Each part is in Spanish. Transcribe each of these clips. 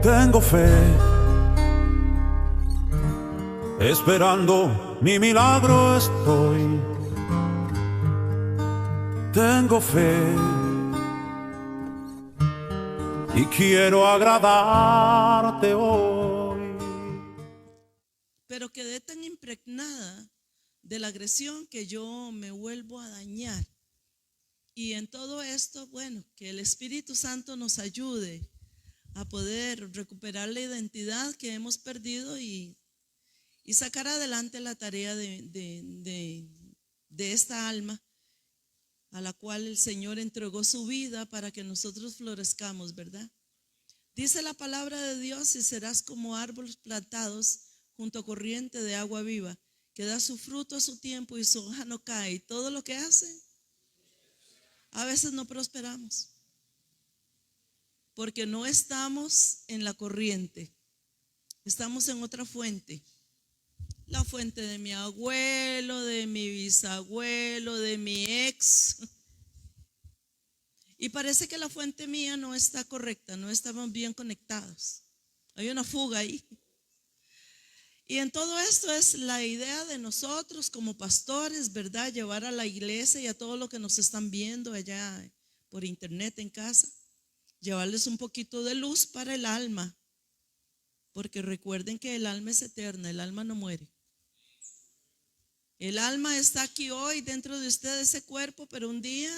Tengo fe, esperando mi milagro estoy. Tengo fe y quiero agradarte hoy. Pero quedé tan impregnada de la agresión que yo me vuelvo a dañar. Y en todo esto, bueno, que el Espíritu Santo nos ayude a poder recuperar la identidad que hemos perdido y sacar adelante la tarea de esta alma a la cual el Señor entregó su vida para que nosotros florezcamos, ¿verdad? Dice la palabra de Dios: y serás como árboles plantados junto a corriente de agua viva, que da su fruto a su tiempo y su hoja no cae. Y todo lo que hace, a veces no prosperamos, porque no estamos en la corriente, estamos en otra fuente. La fuente de mi abuelo, de mi bisabuelo, de mi ex. Y parece que la fuente mía no está correcta, no estamos bien conectados. Hay una fuga ahí. Y en todo esto es la idea de nosotros como pastores, ¿verdad? Llevar a la iglesia y a todos los que nos están viendo allá por internet en casa, llevarles un poquito de luz para el alma. Porque recuerden que el alma es eterna, el alma no muere. El alma está aquí hoy dentro de usted, ese cuerpo, pero un día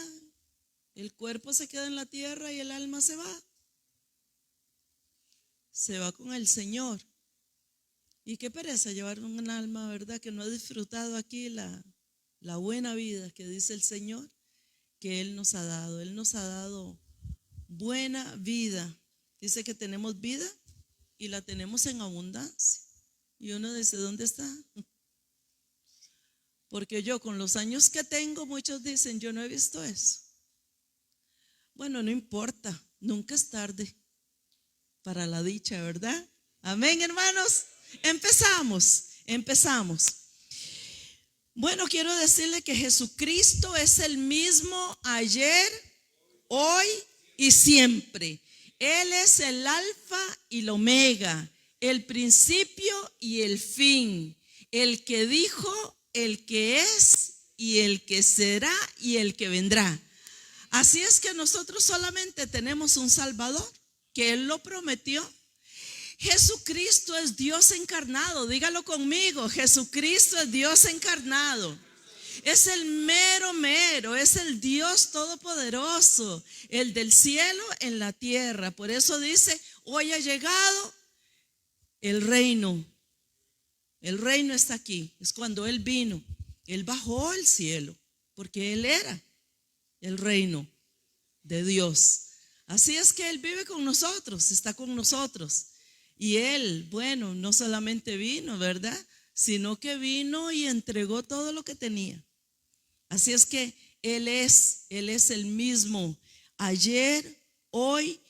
el cuerpo se queda en la tierra y el alma se va. Se va con el Señor. Y qué pereza llevar un alma, ¿verdad? Que no ha disfrutado aquí la buena vida que dice el Señor que Él nos ha dado. Él nos ha dado buena vida. Dice que tenemos vida y la tenemos en abundancia. Y uno dice, ¿dónde está? Porque yo con los años que tengo, muchos dicen, yo no he visto eso. Bueno, no importa, nunca es tarde para la dicha, ¿verdad? Amén, hermanos. Empezamos. Bueno, quiero decirle que Jesucristo es el mismo ayer, hoy y siempre. Él es el alfa y el omega, el principio y el fin, el que dijo, el que es y el que será y el que vendrá. Así es que nosotros solamente tenemos un Salvador, que Él lo prometió. Jesucristo es Dios encarnado, dígalo conmigo, Jesucristo es Dios encarnado. Es el mero, es el Dios todopoderoso, el del cielo en la tierra. Por eso dice, hoy ha llegado el reino. El reino está aquí. Es cuando Él vino. Él bajó al cielo porque Él era el reino de Dios. Así es que Él vive con nosotros, está con nosotros. Y Él, bueno, no solamente vino, ¿verdad? Sino que vino y entregó todo lo que tenía. Así es que Él es el mismo ayer, hoy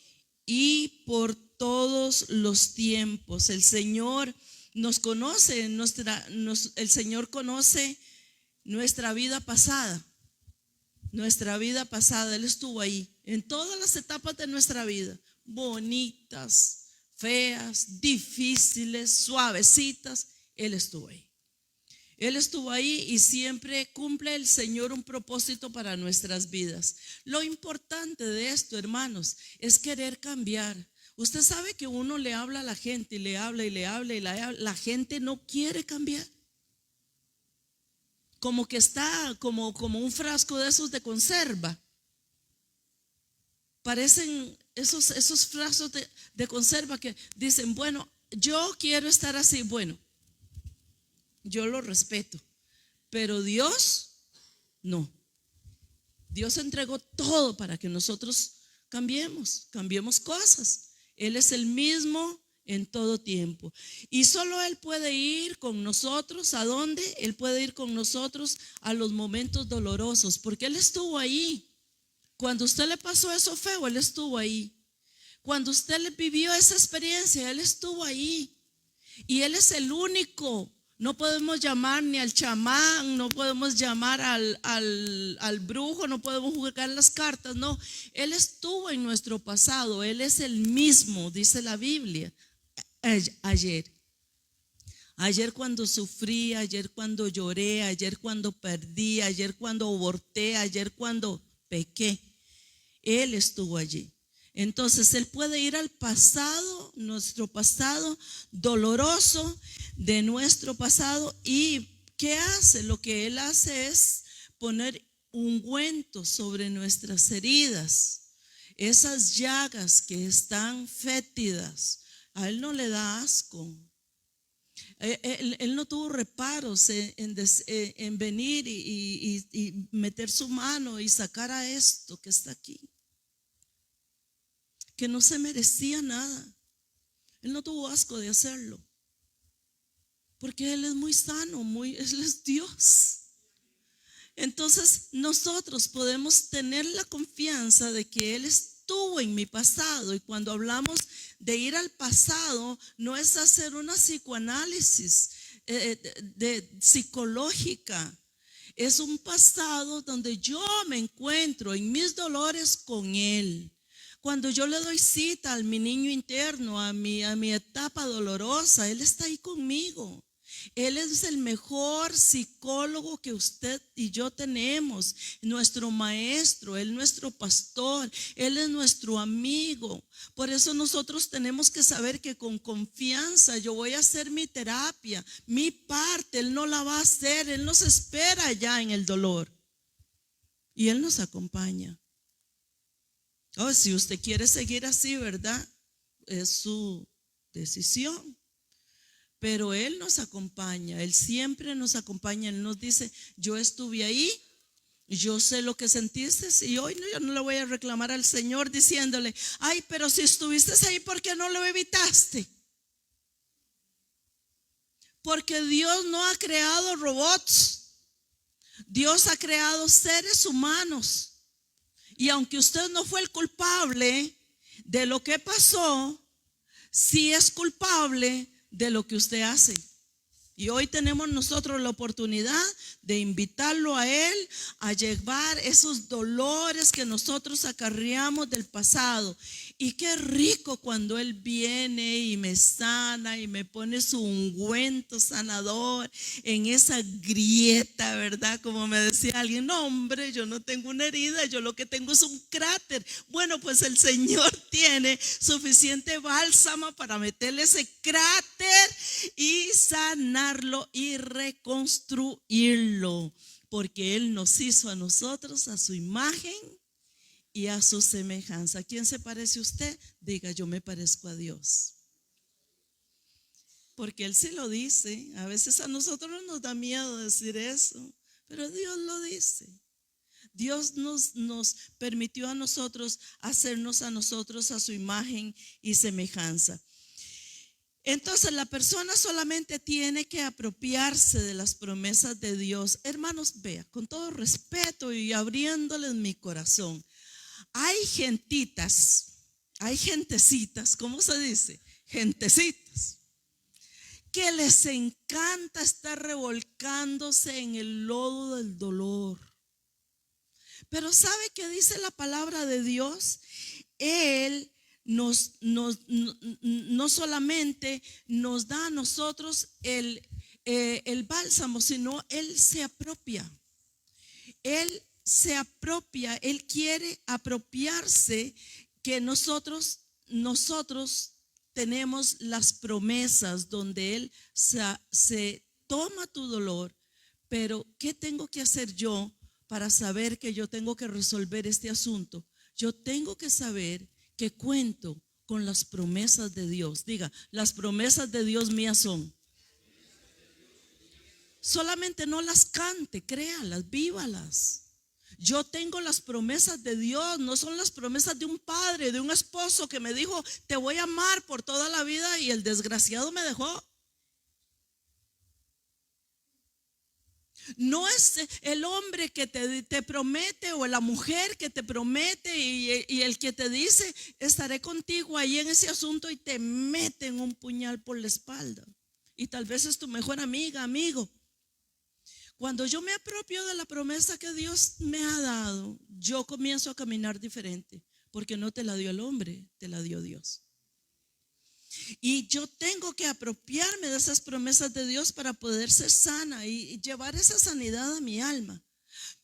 y por todos los tiempos. El Señor nos conoce, el Señor conoce nuestra vida pasada. Él estuvo ahí en todas las etapas de nuestra vida, bonitas, feas, difíciles, suavecitas. Él estuvo ahí y siempre cumple el Señor un propósito para nuestras vidas. Lo importante de esto, hermanos, es querer cambiar. Usted sabe que uno le habla a la gente y le habla y la gente no quiere cambiar. Como que está como un frasco de esos de conserva. Parecen esos frascos de conserva que dicen, bueno, yo quiero estar así. Bueno, yo lo respeto, pero Dios no. Dios entregó todo para que nosotros cambiemos cosas. Él es el mismo en todo tiempo. Y solo Él puede ir con nosotros. ¿A dónde? Él puede ir con nosotros a los momentos dolorosos, porque Él estuvo ahí. Cuando usted le pasó eso feo, Él estuvo ahí. Cuando usted le vivió esa experiencia, Él estuvo ahí. Y Él es el único No podemos llamar ni al chamán, no podemos llamar al brujo, no podemos jugar las cartas, no. Él estuvo en nuestro pasado, Él es el mismo, dice la Biblia. Ayer cuando sufrí, ayer cuando lloré, ayer cuando perdí, ayer cuando aborté, ayer cuando pequé, Él estuvo allí. Entonces Él puede ir al pasado, nuestro pasado doloroso de nuestro pasado. ¿Y qué hace? Lo que Él hace es poner ungüento sobre nuestras heridas, esas llagas que están fétidas. A Él no le da asco. Él no tuvo reparos en venir y meter su mano y sacar a esto que está aquí, que no se merecía nada. Él no tuvo asco de hacerlo, porque Él es muy sano, Él es Dios. Entonces nosotros podemos tener la confianza de que Él estuvo en mi pasado. Y cuando hablamos de ir al pasado, no es hacer una psicoanálisis psicológica. Es un pasado donde yo me encuentro en mis dolores con Él. Cuando yo le doy cita a mi niño interno, a mi etapa dolorosa, Él está ahí conmigo. Él es el mejor psicólogo que usted y yo tenemos, nuestro maestro, Él es nuestro pastor, Él es nuestro amigo. Por eso nosotros tenemos que saber que con confianza yo voy a hacer mi terapia, mi parte, Él no la va a hacer, Él nos espera allá en el dolor y Él nos acompaña. Oh, si usted quiere seguir así, ¿verdad? Es su decisión. Pero Él nos acompaña, Él siempre nos acompaña. Él nos dice: yo estuve ahí, yo sé lo que sentiste. Y hoy yo no le voy a reclamar al Señor diciéndole: ay, pero si estuviste ahí, ¿por qué no lo evitaste? Porque Dios no ha creado robots, Dios ha creado seres humanos. Y aunque usted no fue el culpable de lo que pasó, sí es culpable de lo que usted hace. Y hoy tenemos nosotros la oportunidad de invitarlo a Él a llevar esos dolores que nosotros acarreamos del pasado. Y qué rico cuando Él viene y me sana y me pone su ungüento sanador en esa grieta, ¿verdad? Como me decía alguien: no, hombre, yo no tengo una herida, yo lo que tengo es un cráter. Bueno, pues el Señor tiene suficiente bálsamo para meterle ese cráter y sanarlo y reconstruirlo, porque Él nos hizo a nosotros a su imagen y a su semejanza. ¿A quién se parece usted? Diga: yo me parezco a Dios. Porque Él sí lo dice. A veces a nosotros nos da miedo decir eso, pero Dios lo dice. Dios nos permitió a nosotros hacernos a nosotros a su imagen y semejanza. Entonces la persona solamente tiene que apropiarse de las promesas de Dios. Hermanos, vea, con todo respeto y abriéndoles mi corazón, hay gentecitas, ¿cómo se dice? Gentecitas, que les encanta estar revolcándose en el lodo del dolor. Pero ¿sabe qué dice la palabra de Dios? Él no solamente nos da a nosotros el bálsamo, sino Él se apropia. Él se apropia, Él quiere apropiarse, que nosotros tenemos las promesas donde Él se toma tu dolor. Pero ¿qué tengo que hacer yo para saber que yo tengo que resolver este asunto? Yo tengo que saber que cuento con las promesas de Dios. Diga: las promesas de Dios mías son. Solamente no las cante, créalas, vívalas. Yo tengo las promesas de Dios, no son las promesas de un padre, de un esposo que me dijo: te voy a amar por toda la vida, y el desgraciado me dejó. No es el hombre que te promete, o la mujer que te promete, y el que te dice: estaré contigo ahí en ese asunto, y te meten un puñal por la espalda. y tal vez es tu mejor amiga, amigo. Cuando yo me apropio de la promesa que Dios me ha dado, yo comienzo a caminar diferente, porque no te la dio el hombre, te la dio Dios. Y yo tengo que apropiarme de esas promesas de Dios para poder ser sana y llevar esa sanidad a mi alma.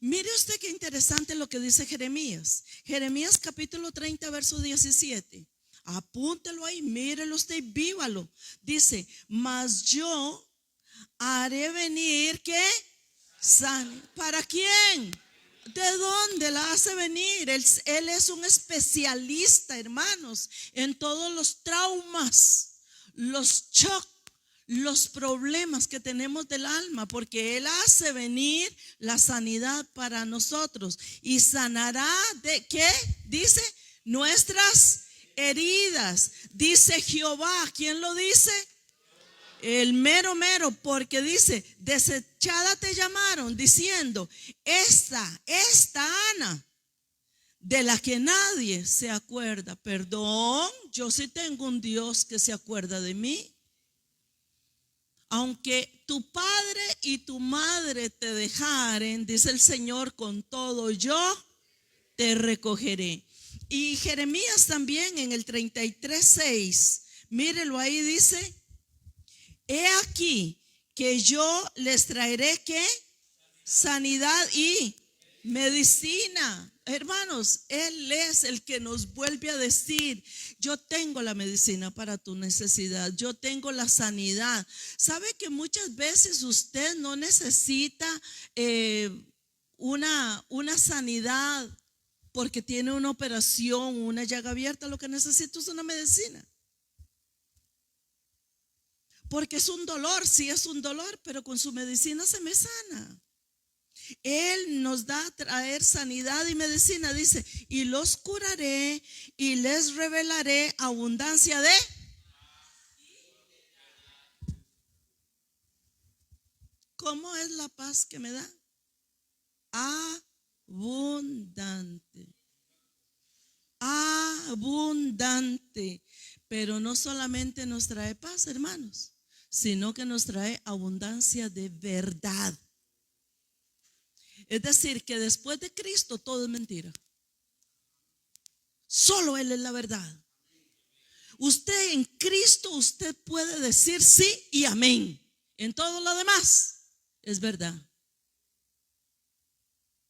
Mire usted qué interesante lo que dice Jeremías. Jeremías capítulo 30, verso 17. Apúntelo ahí, mírelo usted y vívalo. Dice, mas yo haré venir, ¿qué? Sane. ¿Para quién? ¿De dónde la hace venir? Él es un especialista, hermanos, en todos los traumas, los shocks, los problemas que tenemos del alma, porque Él hace venir la sanidad para nosotros y sanará de ¿qué? Dice, nuestras heridas. Dice Jehová. ¿Quién lo dice? El mero mero, porque dice, desechada te llamaron, diciendo, esta Ana, de la que nadie se acuerda. Perdón, yo sí tengo un Dios que se acuerda de mí. Aunque tu padre y tu madre te dejaren, dice el Señor, con todo yo te recogeré. Y Jeremías también en el 33:6, mírelo ahí, dice, he aquí que yo les traeré ¿qué? Sanidad y medicina. Hermanos, Él es el que nos vuelve a decir, yo tengo la medicina para tu necesidad, yo tengo la sanidad. ¿Sabe que muchas veces usted no necesita una sanidad porque tiene una operación, una llaga abierta? Lo que necesita es una medicina. Porque es un dolor, sí es un dolor, pero con su medicina se me sana. Él nos da a traer sanidad y medicina, dice, y los curaré y les revelaré abundancia de. ¿Cómo es la paz que me da? Abundante. Abundante. Pero no solamente nos trae paz, hermanos, sino que nos trae abundancia de verdad. Es decir, que después de Cristo todo es mentira. Solo Él es la verdad. Usted en Cristo, usted puede decir sí y amén. En todo lo demás es verdad.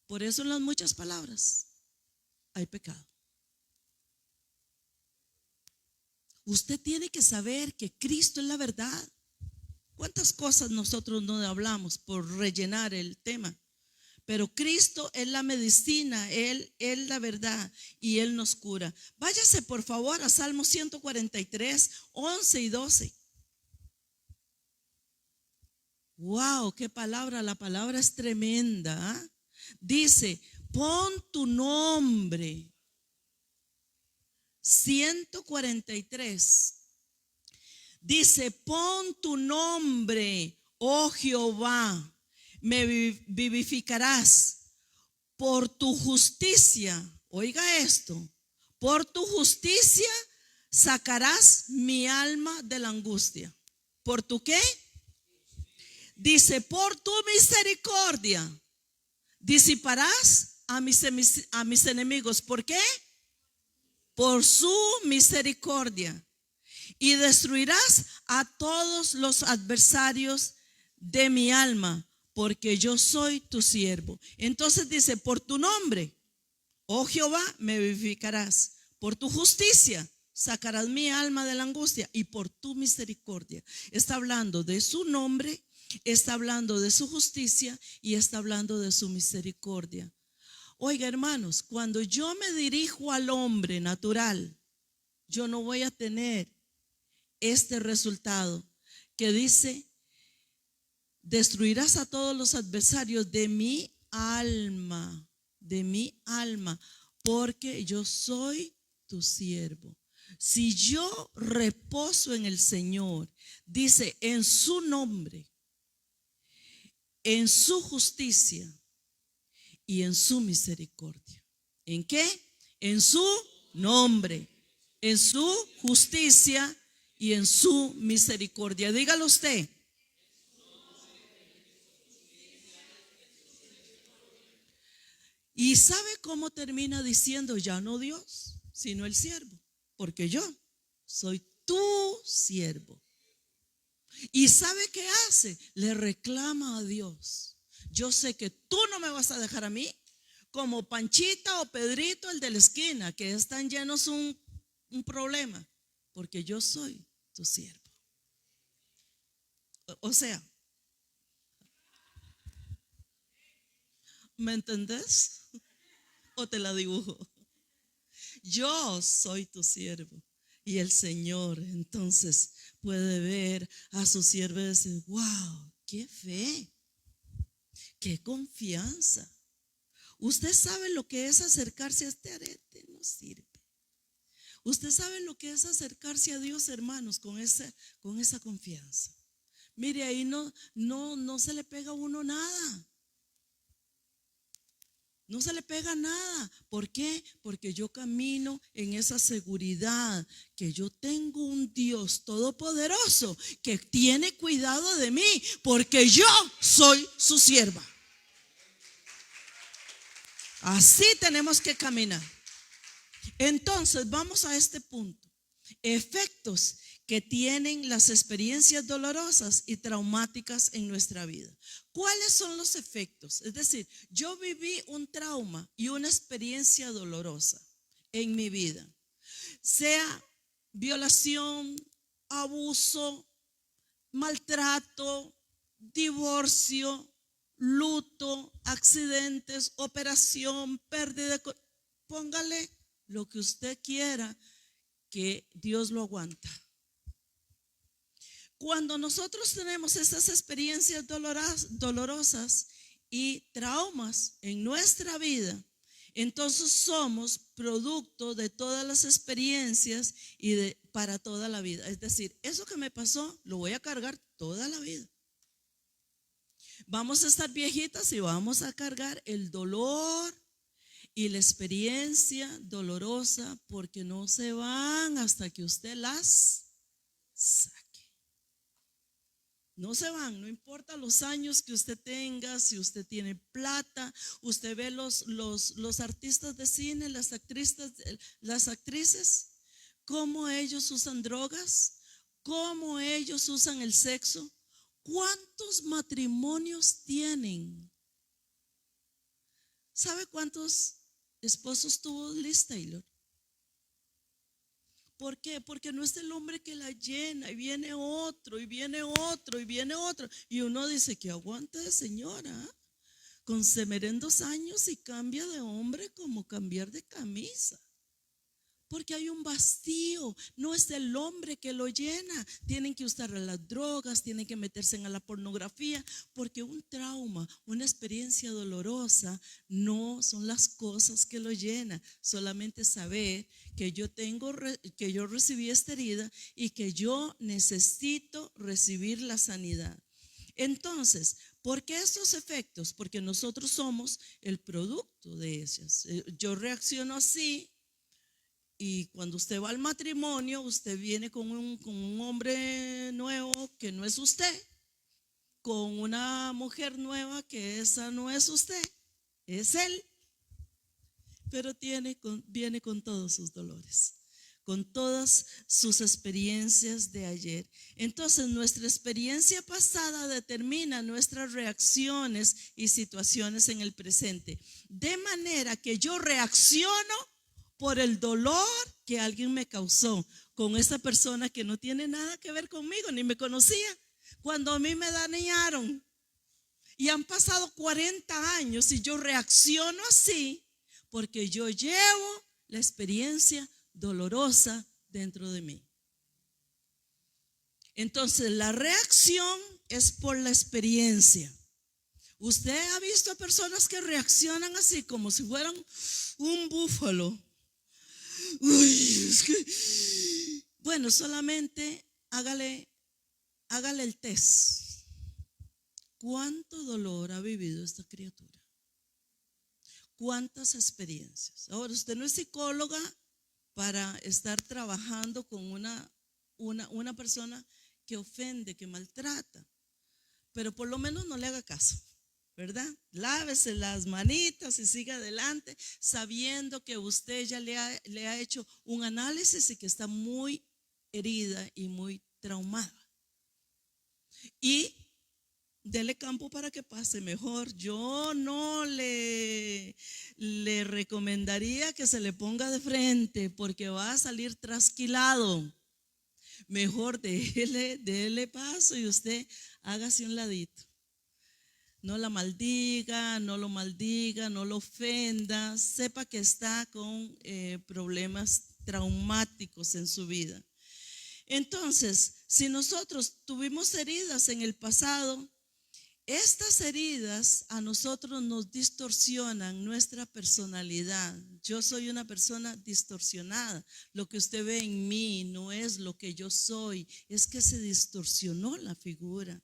Por eso en las muchas palabras hay pecado. Usted tiene que saber que Cristo es la verdad. ¿Cuántas cosas nosotros no hablamos por rellenar el tema? Pero Cristo es la medicina, Él es la verdad y Él nos cura. Váyase por favor a Salmo 143, 11 y 12. Wow, qué palabra, la palabra es tremenda. ¿Eh? Dice, pon tu nombre. 143. Dice, pon tu nombre, oh Jehová. Me vivificarás por tu justicia. Oiga esto, por tu justicia sacarás mi alma de la angustia. ¿Por tu qué? Dice, por tu misericordia disiparás a mis enemigos. ¿Por qué? Por su misericordia. Y destruirás a todos los adversarios de mi alma, porque yo soy tu siervo. Entonces dice, por tu nombre, oh Jehová, me vivificarás. Por tu justicia sacarás mi alma de la angustia, y por tu misericordia. Está hablando de su nombre, está hablando de su justicia y está hablando de su misericordia. Oiga, hermanos, cuando yo me dirijo al hombre natural, yo no voy a tener este resultado que dice, destruirás a todos los adversarios de mi alma, porque yo soy tu siervo. Si yo reposo en el Señor, dice, en su nombre, en su justicia y en su misericordia. ¿En qué? En su nombre, en su justicia y en su misericordia. Dígalo usted. ¿Y sabe cómo termina diciendo? Ya no Dios, sino el siervo, porque yo soy tu siervo. ¿Y sabe qué hace? Le reclama a Dios. Yo sé que tú no me vas a dejar a mí como Panchita o Pedrito, el de la esquina, que están llenos un problema, porque yo soy tu siervo. O sea, ¿me entendés? ¿O te la dibujo? Yo soy tu siervo. Y el Señor entonces puede ver a su siervo y decir: wow, qué fe, qué confianza. Usted sabe lo que es acercarse a este arete, no sirve. Usted sabe lo que es acercarse a Dios, hermanos, con esa confianza. Mire, ahí no se le pega a uno nada. No se le pega nada. ¿Por qué? Porque yo camino en esa seguridad que yo tengo un Dios todopoderoso que tiene cuidado de mí, porque yo soy su sierva. Así tenemos que caminar. Entonces vamos a este punto. Efectos que tienen las experiencias dolorosas y traumáticas en nuestra vida. ¿Cuáles son los efectos? Es decir, yo viví un trauma y una experiencia dolorosa en mi vida, sea violación, abuso, maltrato, divorcio, luto, accidentes, operación, pérdida. Póngale lo que usted quiera, que Dios lo aguanta. Cuando nosotros tenemos esas experiencias dolorosas y traumas en nuestra vida, entonces somos producto de todas las experiencias y para toda la vida. Es decir, eso que me pasó lo voy a cargar toda la vida. Vamos a estar viejitas y vamos a cargar el dolor y la experiencia dolorosa, porque no se van hasta que usted las saque. No se van, no importa los años que usted tenga, si usted tiene plata. Usted ve los artistas de cine, las actrices, cómo ellos usan drogas, cómo ellos usan el sexo. ¿Cuántos matrimonios tienen? ¿Sabe cuántos esposos tuvo Liz Taylor? ¿Por qué? Porque no es el hombre que la llena, y viene otro, y viene otro, y viene otro. Y uno dice: que aguante de señora, con semerendos años, y cambia de hombre como cambiar de camisa. Porque hay un vacío, no es el hombre que lo llena. Tienen que usar las drogas, tienen que meterse en la pornografía, porque un trauma, una experiencia dolorosa, no son las cosas que lo llenan. Solamente saber que que yo recibí esta herida y que yo necesito recibir la sanidad. Entonces, ¿por qué estos efectos? Porque nosotros somos el producto de ellos. Yo reacciono así. Y cuando usted va al matrimonio, usted viene con un hombre nuevo que no es usted, con una mujer nueva que esa no es usted, es él. Pero viene con todos sus dolores, con todas sus experiencias de ayer. Entonces, nuestra experiencia pasada determina nuestras reacciones y situaciones en el presente. De manera que yo reacciono por el dolor que alguien me causó con esa persona que no tiene nada que ver conmigo, ni me conocía. Cuando a mí me dañaron y han pasado 40 años y yo reacciono así, porque yo llevo la experiencia dolorosa dentro de mí. Entonces, la reacción es por la experiencia. Usted ha visto a personas que reaccionan así, como si fueran un búfalo. Uy, es que, bueno, solamente hágale el test. ¿Cuánto dolor ha vivido esta criatura? ¿Cuántas experiencias? Ahora, usted no es psicóloga para estar trabajando con una persona que ofende, que maltrata, pero por lo menos no le haga caso. ¿verdad? Lávese las manitas y siga adelante, sabiendo que usted ya le ha hecho un análisis y que está muy herida y muy traumada. Y dele campo para que pase mejor. Yo no le recomendaría que se le ponga de frente porque va a salir trasquilado. Mejor déle paso y usted hágase un ladito. No la maldiga, no lo maldiga, no lo ofenda. Sepa que está con problemas traumáticos en su vida. Entonces, si nosotros tuvimos heridas en el pasado, estas heridas a nosotros nos distorsionan nuestra personalidad. Yo soy una persona distorsionada. Lo que usted ve en mí no es lo que yo soy, es que se distorsionó la figura.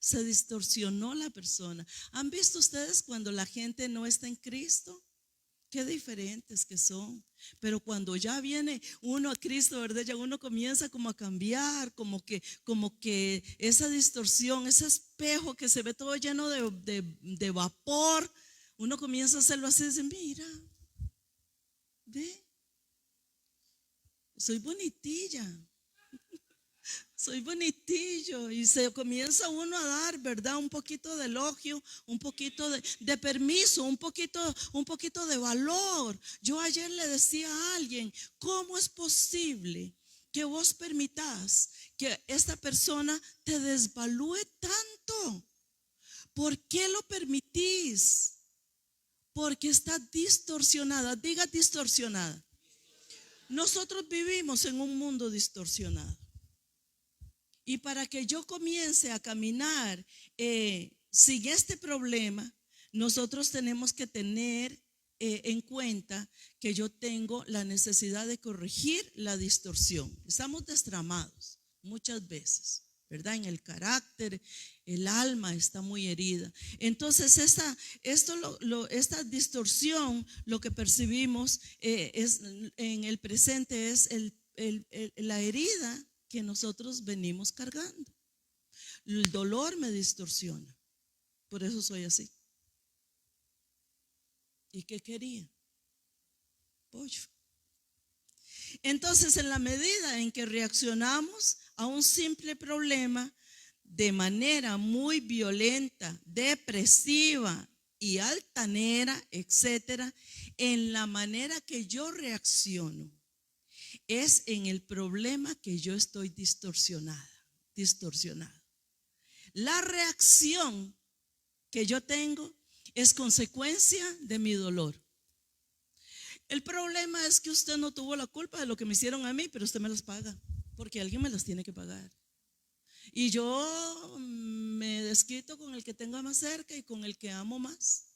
Se distorsionó la persona. ¿Han visto ustedes cuando la gente no está en Cristo? Qué diferentes que son. Pero cuando ya viene uno a Cristo, ¿verdad? Ya uno comienza como a cambiar, como que esa distorsión, ese espejo que se ve todo lleno de vapor, uno comienza a hacerlo así, dice, mira, ve, soy bonitilla. Soy bonitillo, y se comienza uno a dar, ¿verdad? Un poquito de elogio, un poquito de permiso, un poquito de valor. Yo ayer le decía a alguien, ¿cómo es posible que vos permitas que esta persona te desvalúe tanto? ¿Por qué lo permitís? Porque está distorsionada. Diga distorsionada. Nosotros vivimos en un mundo distorsionado. Y para que yo comience a caminar sin este problema, nosotros tenemos que tener en cuenta que yo tengo la necesidad de corregir la distorsión. Estamos destramados muchas veces, ¿verdad? En el carácter, el alma está muy herida. Entonces esta distorsión, lo que percibimos es, en el presente es la herida que nosotros venimos cargando. El dolor me distorsiona. Por eso soy así. ¿Y qué quería? Pollo. Entonces, en la medida en que reaccionamos a un simple problema de manera muy violenta, depresiva y altanera, etcétera, en la manera que yo reacciono, es en el problema que yo estoy distorsionada. La reacción que yo tengo es consecuencia de mi dolor. El problema es que usted no tuvo la culpa de lo que me hicieron a mí, pero usted me las paga, porque alguien me las tiene que pagar. Y yo me desquito con el que tenga más cerca y con el que amo más.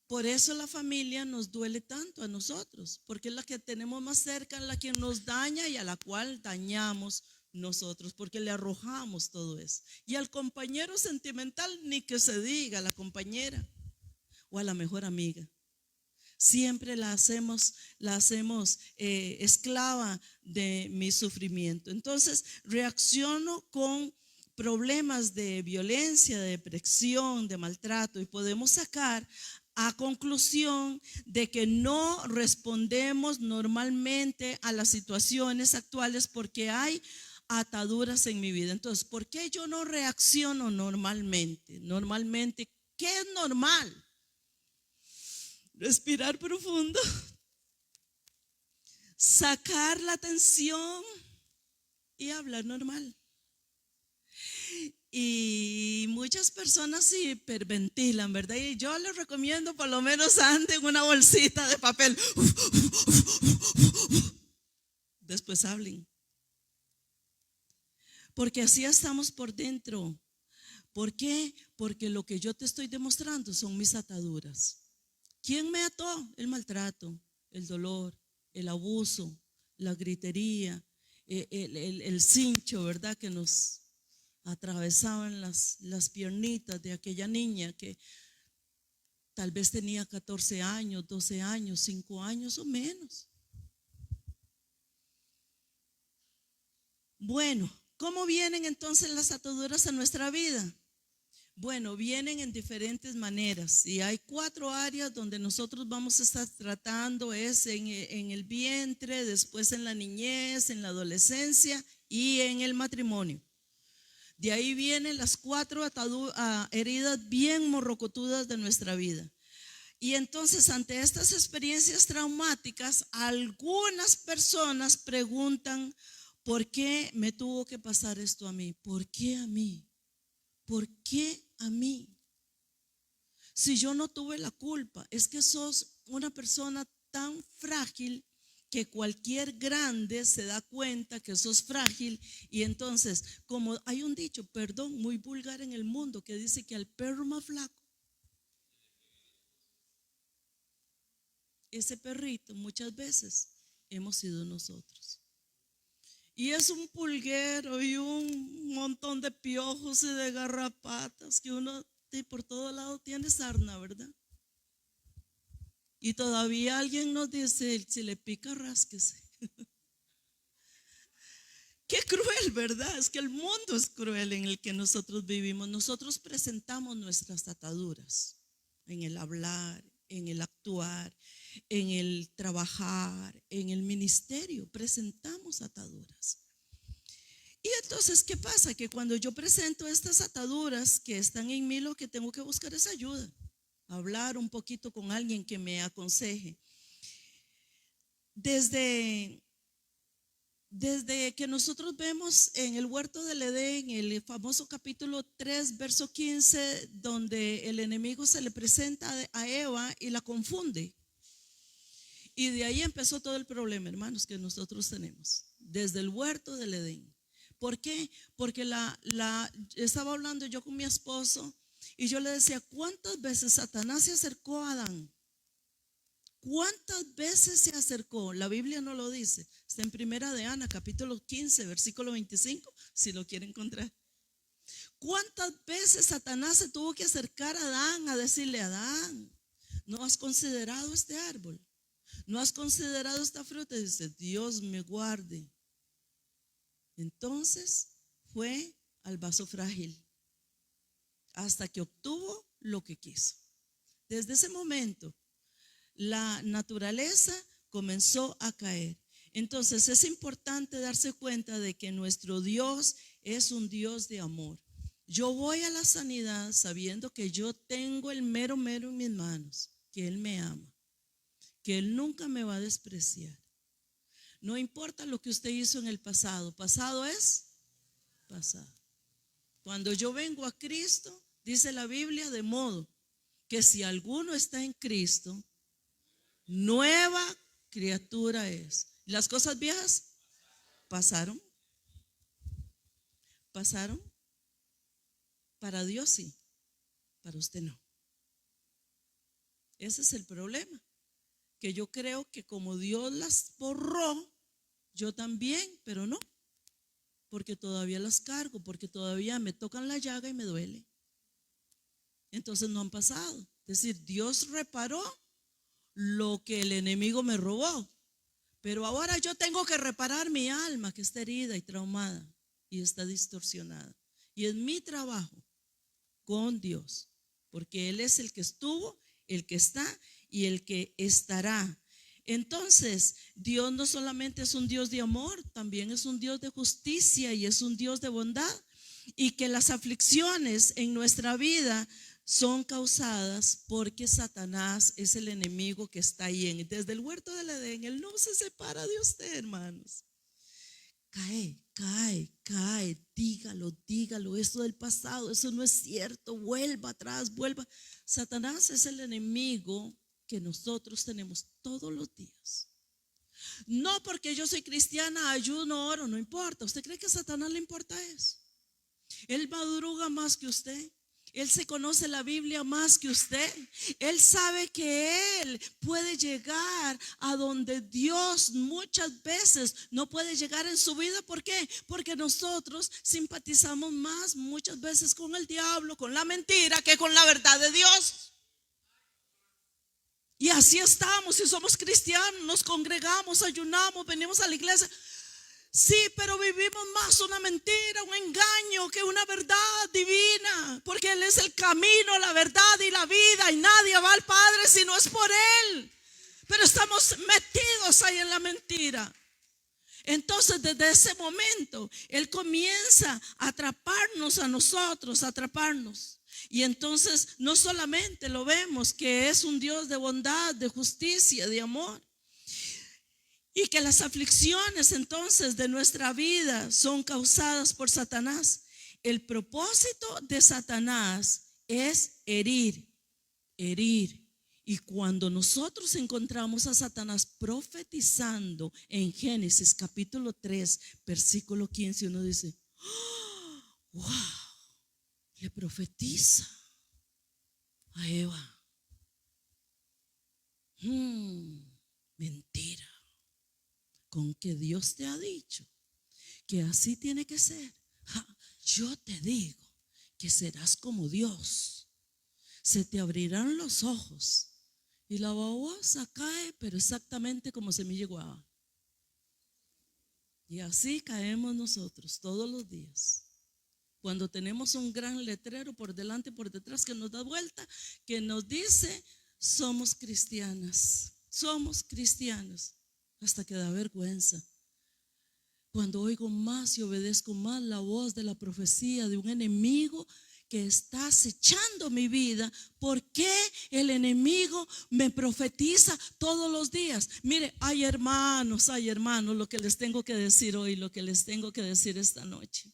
Por eso la familia nos duele tanto a nosotros, porque es la que tenemos más cerca, la que nos daña y a la cual dañamos nosotros, porque le arrojamos todo eso. Y al compañero sentimental, ni que se diga, a la compañera o a la mejor amiga. Siempre la hacemos esclava de mi sufrimiento. Entonces reacciono con problemas de violencia, de depresión, de maltrato, y podemos sacar a conclusión de que no respondemos normalmente a las situaciones actuales porque hay ataduras en mi vida. Entonces, ¿por qué yo no reacciono normalmente? Normalmente, ¿qué es normal? Respirar profundo, sacar la tensión y hablar normal. Y muchas personas sí hiperventilan, ¿verdad? Y yo les recomiendo por lo menos anden una bolsita de papel. Después hablen. Porque así estamos por dentro. ¿Por qué? Porque lo que yo te estoy demostrando son mis ataduras. ¿Quién me ató? El maltrato, el dolor, el abuso, la gritería, el cincho, ¿verdad? Que nos atravesaban las piernitas de aquella niña que tal vez tenía 14 años, 12 años, 5 años o menos. Bueno, ¿cómo vienen entonces las ataduras a nuestra vida? Bueno, vienen en diferentes maneras y hay 4 áreas donde nosotros vamos a estar tratando, es en el vientre, después en la niñez, en la adolescencia y en el matrimonio. De ahí vienen las 4 heridas bien morrocotudas de nuestra vida. Y entonces ante estas experiencias traumáticas, algunas personas preguntan, ¿por qué me tuvo que pasar esto a mí? ¿Por qué a mí? ¿Por qué a mí? Si yo no tuve la culpa, es que sos una persona tan frágil que cualquier grande se da cuenta que sos frágil. Y entonces, como hay un dicho, perdón, muy vulgar en el mundo, que dice que al perro más flaco, ese perrito muchas veces hemos sido nosotros. Y es un pulguero y un montón de piojos y de garrapatas que uno por todo lado tiene sarna, ¿verdad? Y todavía alguien nos dice, si le pica, rásquese. Qué cruel, ¿verdad? Es que el mundo es cruel en el que nosotros vivimos. Nosotros presentamos nuestras ataduras en el hablar, en el actuar, en el trabajar, en el ministerio. Presentamos ataduras. Y entonces, ¿qué pasa? Que cuando yo presento estas ataduras que están en mí, lo que tengo que buscar es ayuda. Hablar un poquito con alguien que me aconseje. Desde que nosotros vemos en el huerto del Edén, el famoso capítulo 3, verso 15, donde el enemigo se le presenta a Eva y la confunde. Y de ahí empezó todo el problema, hermanos, que nosotros tenemos. Desde el huerto del Edén. ¿Por qué? Porque estaba hablando yo con mi esposo y yo le decía, ¿cuántas veces Satanás se acercó a Adán? ¿Cuántas veces se acercó? La Biblia no lo dice. Está en Primera de Ana, capítulo 15, versículo 25, si lo quiere encontrar. ¿Cuántas veces Satanás se tuvo que acercar a Adán a decirle, Adán, ¿no has considerado este árbol? ¿No has considerado esta fruta? Y dice, Dios me guarde. Entonces fue al vaso frágil hasta que obtuvo lo que quiso. Desde ese momento la naturaleza comenzó a caer. Entonces es importante darse cuenta de que nuestro Dios es un Dios de amor. Yo voy a la sanidad sabiendo que yo tengo el mero en mis manos, que Él me ama, que Él nunca me va a despreciar. No importa lo que usted hizo en el pasado, pasado es pasado. Cuando yo vengo a Cristo, dice la Biblia, de modo que si alguno está en Cristo, nueva criatura es. Las cosas viejas pasaron. Pasaron. Para Dios sí, para usted no. Ese es el problema. Que yo creo que como Dios las borró, yo también, pero no. Porque todavía las cargo, porque todavía me tocan la llaga y me duele. Entonces no han pasado. Es decir, Dios reparó lo que el enemigo me robó, pero ahora yo tengo que reparar mi alma que está herida y traumada y está distorsionada. Y es mi trabajo con Dios, porque Él es el que estuvo, el que está y el que estará. Entonces, Dios no solamente es un Dios de amor, también es un Dios de justicia y es un Dios de bondad, y que las aflicciones en nuestra vida son causadas porque Satanás es el enemigo que está ahí. Desde el huerto del Edén, Él no se separa de usted, hermanos. Cae, dígalo, esto del pasado, eso no es cierto, vuelva atrás, vuelva. Satanás es el enemigo que nosotros tenemos todos los días. No porque yo soy cristiana, ayuno, oro, no importa. ¿Usted cree que a Satanás le importa eso? Él madruga más que usted. Él se conoce la Biblia más que usted. Él sabe que Él puede llegar a donde Dios muchas veces no puede llegar en su vida. ¿Por qué? Porque nosotros simpatizamos más muchas veces con el diablo, con la mentira, que con la verdad de Dios. Y así estamos, si somos cristianos, nos congregamos, ayunamos, venimos a la iglesia. Sí, pero vivimos más una mentira, un engaño que una verdad divina, porque Él es el camino, la verdad y la vida, y nadie va al Padre si no es por Él. Pero estamos metidos ahí en la mentira. Entonces desde ese momento Él comienza a atraparnos a nosotros, a atraparnos. Y entonces no solamente lo vemos que es un Dios de bondad, de justicia, de amor, y que las aflicciones entonces de nuestra vida son causadas por Satanás. El propósito de Satanás es herir. Y cuando nosotros encontramos a Satanás profetizando en Génesis capítulo 3, versículo 15, uno dice, oh, wow, le profetiza a Eva. Mentira. Con que Dios te ha dicho que así tiene que ser. Yo te digo que serás como Dios. Se te abrirán los ojos y la babosa cae, pero exactamente como semilla de guava. Y así caemos nosotros todos los días. Cuando tenemos un gran letrero por delante y por detrás que nos da vuelta, que nos dice: somos cristianas, somos cristianos, hasta que da vergüenza. Cuando oigo más y obedezco más la voz de la profecía de un enemigo que está acechando mi vida, ¿por qué el enemigo me profetiza todos los días? Mire, hay hermanos, lo que les tengo que decir hoy, lo que les tengo que decir esta noche.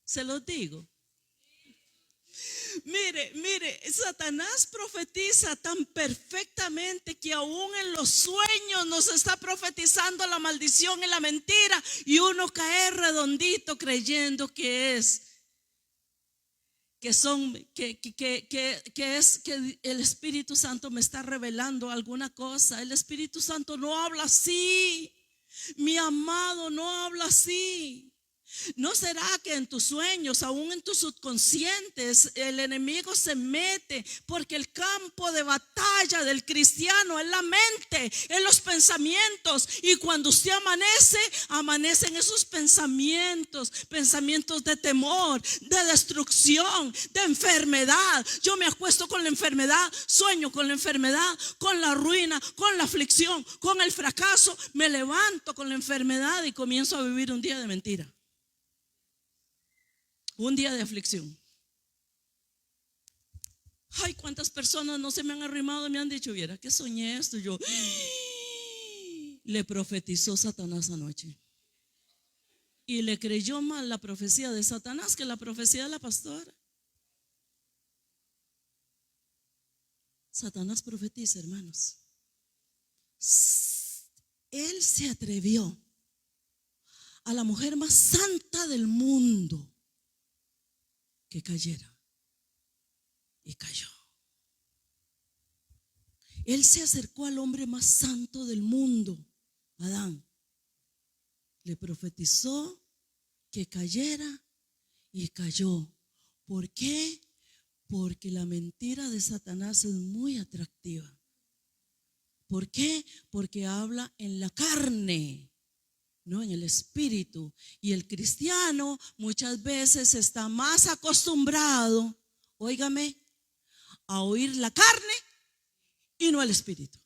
Se los digo. Mire, Satanás profetiza tan perfectamente que aún en los sueños nos está profetizando la maldición y la mentira, y uno cae redondito creyendo que el Espíritu Santo me está revelando alguna cosa. El Espíritu Santo no habla así, mi amado, no habla así. ¿No será que en tus sueños, aún en tus subconscientes, el enemigo se mete? Porque el campo de batalla del cristiano es la mente, en los pensamientos. Y cuando usted amanecen esos pensamientos de temor, de destrucción, de enfermedad. Yo me acuesto con la enfermedad, sueño con la enfermedad, con la ruina, con la aflicción, con el fracaso. Me levanto con la enfermedad y comienzo a vivir un día de mentira. Un día de aflicción. Ay, cuántas personas no se me han arrimado y me han dicho: viera que soñé esto. Yo, le profetizó Satanás anoche. Y le creyó más la profecía de Satanás que la profecía de la pastora. Satanás profetiza, hermanos. Él se atrevió a la mujer más santa del mundo que cayera, y cayó. Él se acercó al hombre más santo del mundo, Adán. Le profetizó que cayera y cayó. ¿Por qué? Porque la mentira de Satanás es muy atractiva. ¿Por qué? Porque habla en la carne, no en el espíritu. Y el cristiano muchas veces está más acostumbrado, óigame, a oír la carne y no el espíritu.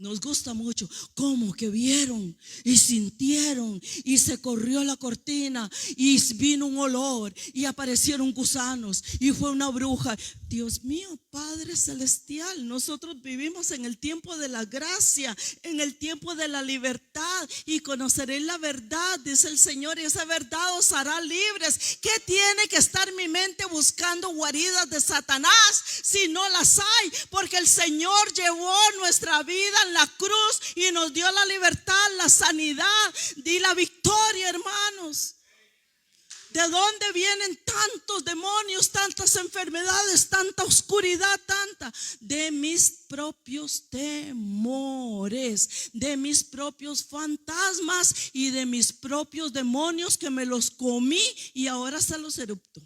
Nos gusta mucho como que vieron y sintieron y se corrió la cortina y vino un olor y aparecieron gusanos y fue una bruja. Dios mío, Padre celestial, nosotros vivimos en el tiempo de la gracia, en el tiempo de la libertad, y conoceréis la verdad, dice el Señor, y esa verdad os hará libres. ¿Qué tiene que estar mi mente buscando guaridas de Satanás si no las hay? Porque el Señor llevó nuestra vida en la cruz y nos dio la libertad, la sanidad y la victoria, hermanos. ¿De dónde vienen tantos demonios, tantas enfermedades, tanta oscuridad, tanta? De mis propios temores, de mis propios fantasmas y de mis propios demonios que me los comí y ahora se los erupto.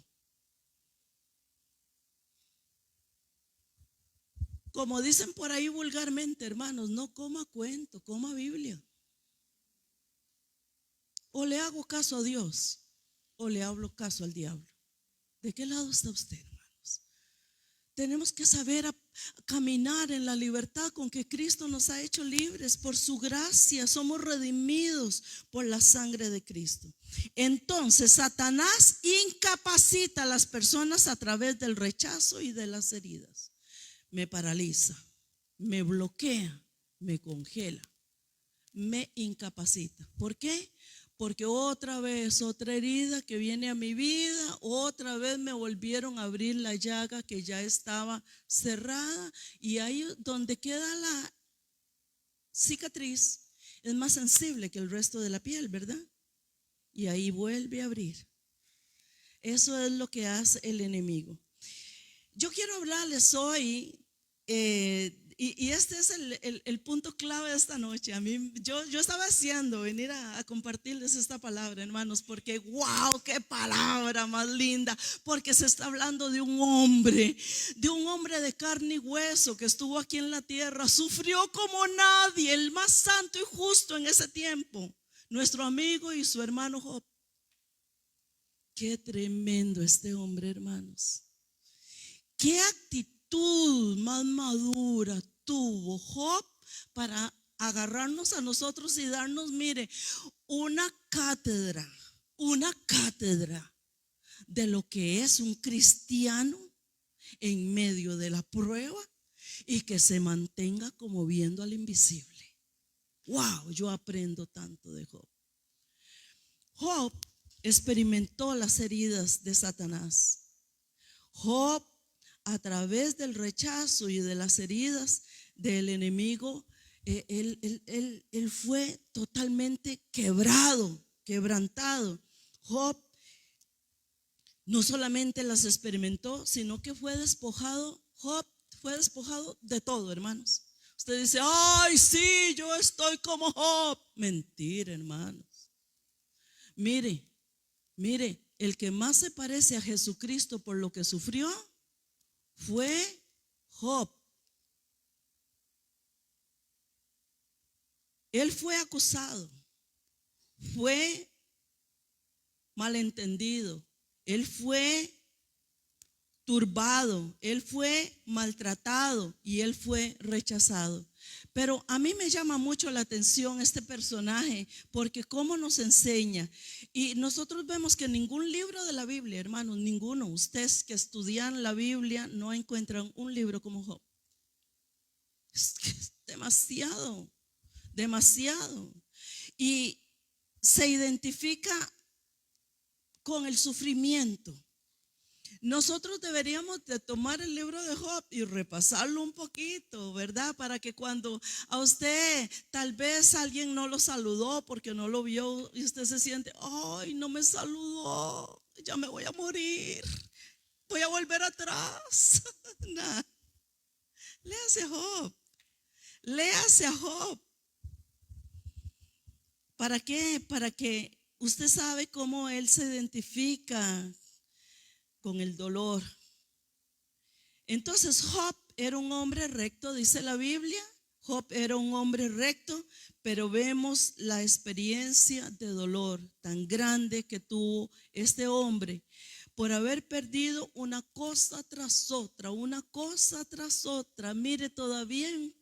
Como dicen por ahí vulgarmente, hermanos, no coma cuento, coma Biblia. O le hago caso a Dios o le hablo caso al diablo. ¿De qué lado está usted, hermanos? Tenemos que saber caminar en la libertad con que Cristo nos ha hecho libres. Por su gracia somos redimidos por la sangre de Cristo. Entonces Satanás incapacita a las personas a través del rechazo y de las heridas. Me paraliza, me bloquea, me congela, me incapacita. ¿Por qué? Porque otra vez, otra herida que viene a mi vida, otra vez me volvieron a abrir la llaga que ya estaba cerrada, y ahí donde queda la cicatriz es más sensible que el resto de la piel, ¿verdad? Y ahí vuelve a abrir. Eso es lo que hace el enemigo. Yo quiero hablarles hoy, y este es el punto clave de esta noche. A mí, yo estaba haciendo venir a compartirles esta palabra, hermanos, porque wow, qué palabra más linda, porque se está hablando de un hombre de carne y hueso que estuvo aquí en la tierra, sufrió como nadie, el más santo y justo en ese tiempo, nuestro amigo y su hermano Job. Qué tremendo este hombre, hermanos. Qué actitud más madura tuvo Job para agarrarnos a nosotros y darnos, mire, una cátedra de lo que es un cristiano en medio de la prueba y que se mantenga como viendo al invisible. Wow, yo aprendo tanto de Job. Job experimentó las heridas de Satanás. Job, a través del rechazo y de las heridas del enemigo, él fue totalmente quebrantado. Job no solamente las experimentó, sino que fue despojado. Job fue despojado de todo, hermanos. Usted dice, ay, sí, yo estoy como Job. Mentira, hermanos. Mire, el que más se parece a Jesucristo por lo que sufrió fue Job. Él fue acusado, fue malentendido, él fue turbado, él fue maltratado y él fue rechazado. Pero a mí me llama mucho la atención este personaje, porque cómo nos enseña. Y nosotros vemos que en ningún libro de la Biblia, hermanos, ninguno, ustedes que estudian la Biblia no encuentran un libro como Job. Es demasiado. Y se identifica con el sufrimiento. Nosotros deberíamos de tomar el libro de Job y repasarlo un poquito, ¿verdad? Para que cuando a usted tal vez alguien no lo saludó porque no lo vio y usted se siente, ay, no me saludó, ya me voy a morir, voy a volver atrás. Nah. Léase a Job. ¿Para qué? Para que usted sabe cómo él se identifica con el dolor. Entonces Job era un hombre recto, dice la Biblia. Job era un hombre recto, pero vemos la experiencia de dolor tan grande que tuvo este hombre por haber perdido una cosa tras otra. Mire, todavía en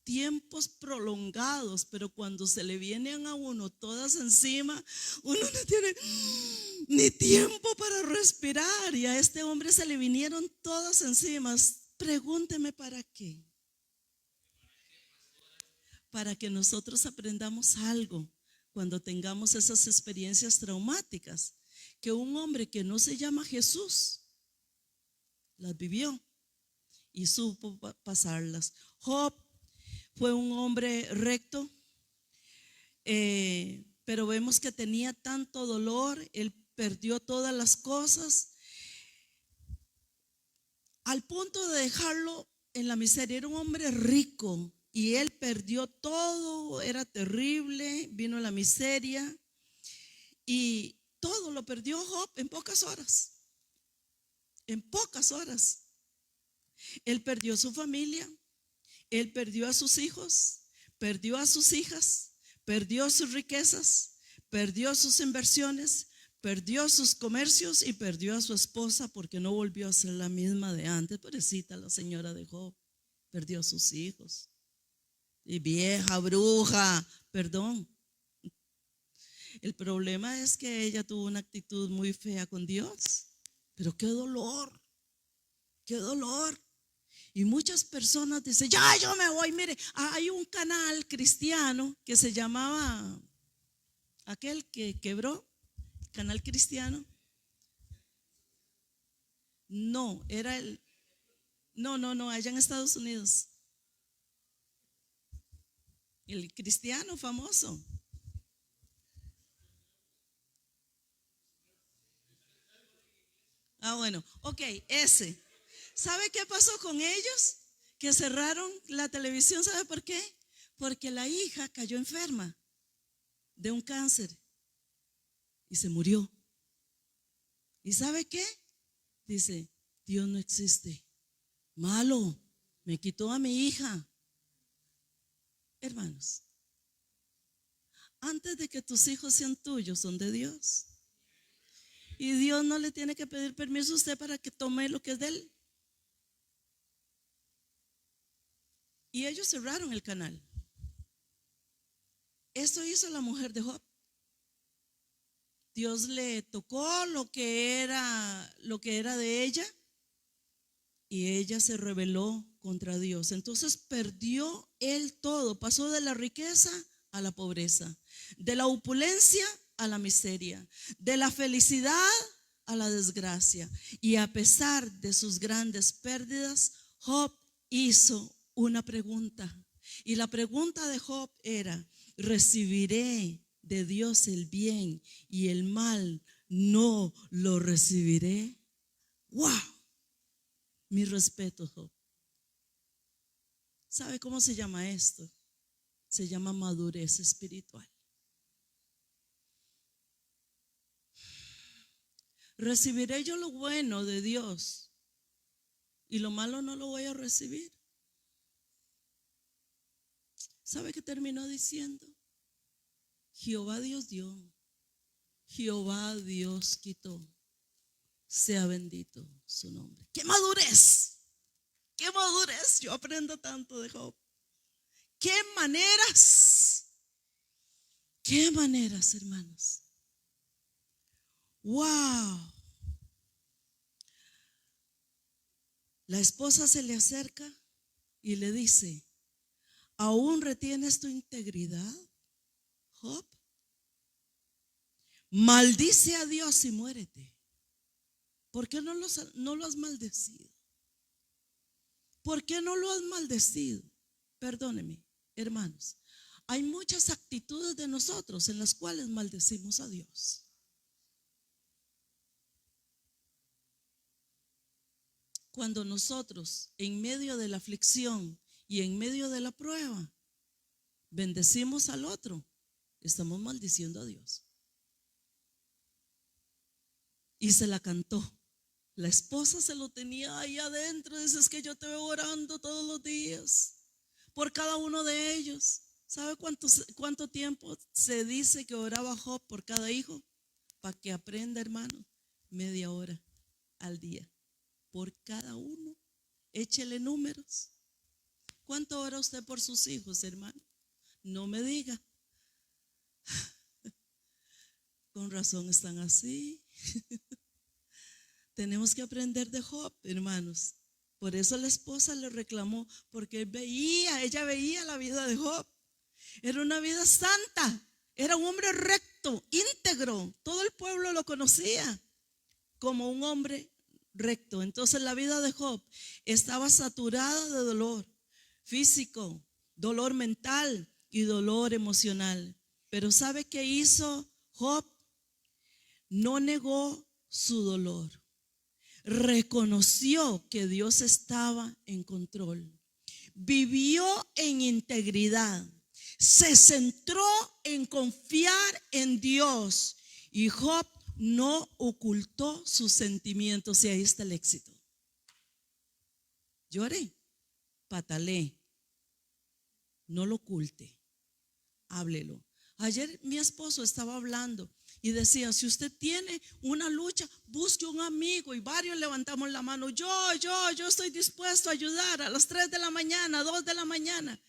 tiempos prolongados, pero cuando se le vienen a uno todas encima, uno no tiene ni tiempo para respirar, y a este hombre se le vinieron todas encima. Pregúnteme para qué. Para que nosotros aprendamos algo cuando tengamos esas experiencias traumáticas, que un hombre que no se llama Jesús las vivió y supo pasarlas. Job fue un hombre recto, pero vemos que tenía tanto dolor. Él perdió todas las cosas al punto de dejarlo en la miseria. Era un hombre rico y él perdió todo, era terrible, vino la miseria y todo lo perdió Job en pocas horas. Él perdió su familia, él perdió a sus hijos, perdió a sus hijas, perdió sus riquezas, perdió sus inversiones, perdió sus comercios y perdió a su esposa porque no volvió a ser la misma de antes. Pobrecita la señora de Job, perdió a sus hijos. Y vieja bruja, perdón. El problema es que ella tuvo una actitud muy fea con Dios. Pero qué dolor, qué dolor. Y muchas personas dicen, ya yo me voy. Mire, hay un canal cristiano que se llamaba, aquel que quebró, canal cristiano. No, era el, no, allá en Estados Unidos. El cristiano famoso. Bueno, ok, ese. ¿Sabe qué pasó con ellos? Que cerraron la televisión. ¿Sabe por qué? Porque la hija cayó enferma de un cáncer y se murió. ¿Y sabe qué? Dice, Dios no existe. Malo, me quitó a mi hija. Hermanos, antes de que tus hijos sean tuyos, son de Dios. Y Dios no le tiene que pedir permiso a usted para que tome lo que es de él. Y ellos cerraron el canal. Esto hizo la mujer de Job. Dios le tocó lo que era de ella y ella se rebeló contra Dios. Entonces perdió él todo, pasó de la riqueza a la pobreza, de la opulencia a la miseria, de la felicidad a la desgracia. Y a pesar de sus grandes pérdidas, Job hizo una pregunta. Y la pregunta de Job era: ¿recibiré de Dios el bien y el mal no lo recibiré? ¡Wow! Mi respeto, Job. ¿Sabe cómo se llama esto? Se llama madurez espiritual. ¿Recibiré yo lo bueno de Dios y lo malo no lo voy a recibir? ¿Sabe qué terminó diciendo? Jehová Dios dio, Jehová Dios quitó. Sea bendito su nombre. ¡Qué madurez! ¡Qué madurez! Yo aprendo tanto de Job. ¡Qué maneras! ¡Qué maneras, hermanos! ¡Wow! La esposa se le acerca y le dice: ¿aún retienes tu integridad, Job? Maldice a Dios y muérete. ¿Por qué no lo has maldecido? ¿Por qué no lo has maldecido? Perdóneme, hermanos. Hay muchas actitudes de nosotros en las cuales maldecimos a Dios. Cuando nosotros, en medio de la aflicción y en medio de la prueba, bendecimos al otro, estamos maldiciendo a Dios. Y se la cantó. La esposa se lo tenía ahí adentro. Dice: es que yo te veo orando todos los días por cada uno de ellos. ¿Sabe cuánto tiempo se dice que oraba Job por cada hijo? Para que aprenda, hermano, media hora al día por cada uno. Échele números. ¿Cuánto ora usted por sus hijos, hermano? No me diga. Con razón están así. Tenemos que aprender de Job, hermanos. Por eso la esposa le reclamó, porque ella veía la vida de Job. Era una vida santa, era un hombre recto, íntegro. Todo el pueblo lo conocía como un hombre recto. Entonces la vida de Job estaba saturada de dolor físico, dolor mental y dolor emocional. Pero ¿sabe qué hizo Job? No negó su dolor. Reconoció que Dios estaba en control. Vivió en integridad. Se centró en confiar en Dios. Y Job no ocultó sus sentimientos. Y ahí está el éxito. Llore, patale, no lo oculte, háblelo. Ayer mi esposo estaba hablando y decía, si usted tiene una lucha, busque un amigo. Y varios levantamos la mano. Yo estoy dispuesto a ayudar a las 3 de la mañana, 2 de la mañana.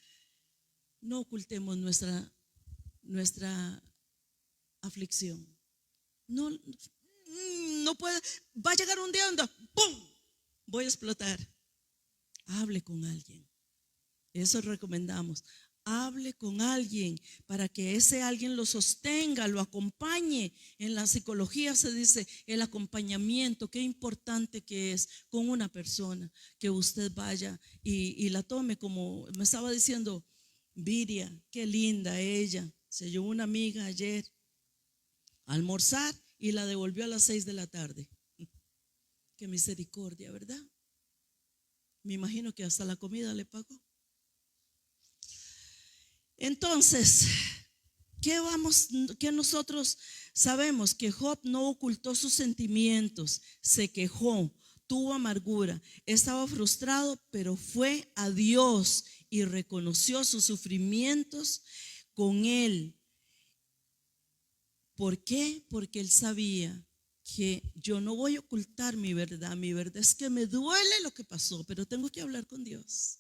No ocultemos nuestra aflicción. No puede. Va a llegar un día donde ¡pum! Voy a explotar. Hable con alguien. Eso recomendamos. Hable con alguien para que ese alguien lo sostenga, lo acompañe. En la psicología se dice el acompañamiento, qué importante que es con una persona, que usted vaya y la tome, como me estaba diciendo Viria, qué linda ella. Se llevó una amiga ayer a almorzar y la devolvió a las 6 de la tarde. Qué misericordia, ¿verdad? Me imagino que hasta la comida le pagó. Entonces, ¿qué nosotros sabemos? Que Job no ocultó sus sentimientos, se quejó, tuvo amargura, estaba frustrado, pero fue a Dios y reconoció sus sufrimientos con él. ¿Por qué? Porque él sabía que yo no voy a ocultar mi verdad es que me duele lo que pasó, pero tengo que hablar con Dios.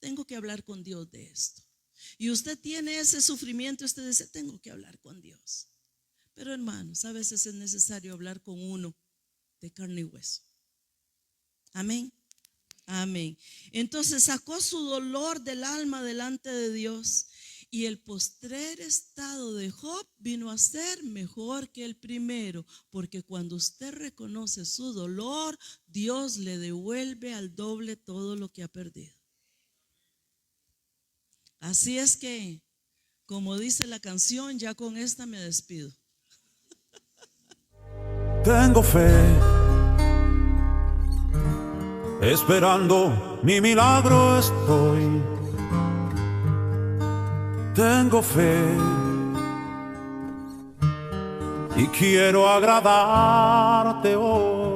Tengo que hablar con Dios de esto. Y usted tiene ese sufrimiento, usted dice, tengo que hablar con Dios. Pero hermanos, a veces es necesario hablar con uno de carne y hueso. Amén. Amén. Entonces sacó su dolor del alma delante de Dios. Y el postrer estado de Job vino a ser mejor que el primero, porque cuando usted reconoce su dolor, Dios le devuelve al doble todo lo que ha perdido. Así es que, como dice la canción, ya con esta me despido. Tengo fe, esperando mi milagro estoy. Tengo fe y quiero agradarte hoy.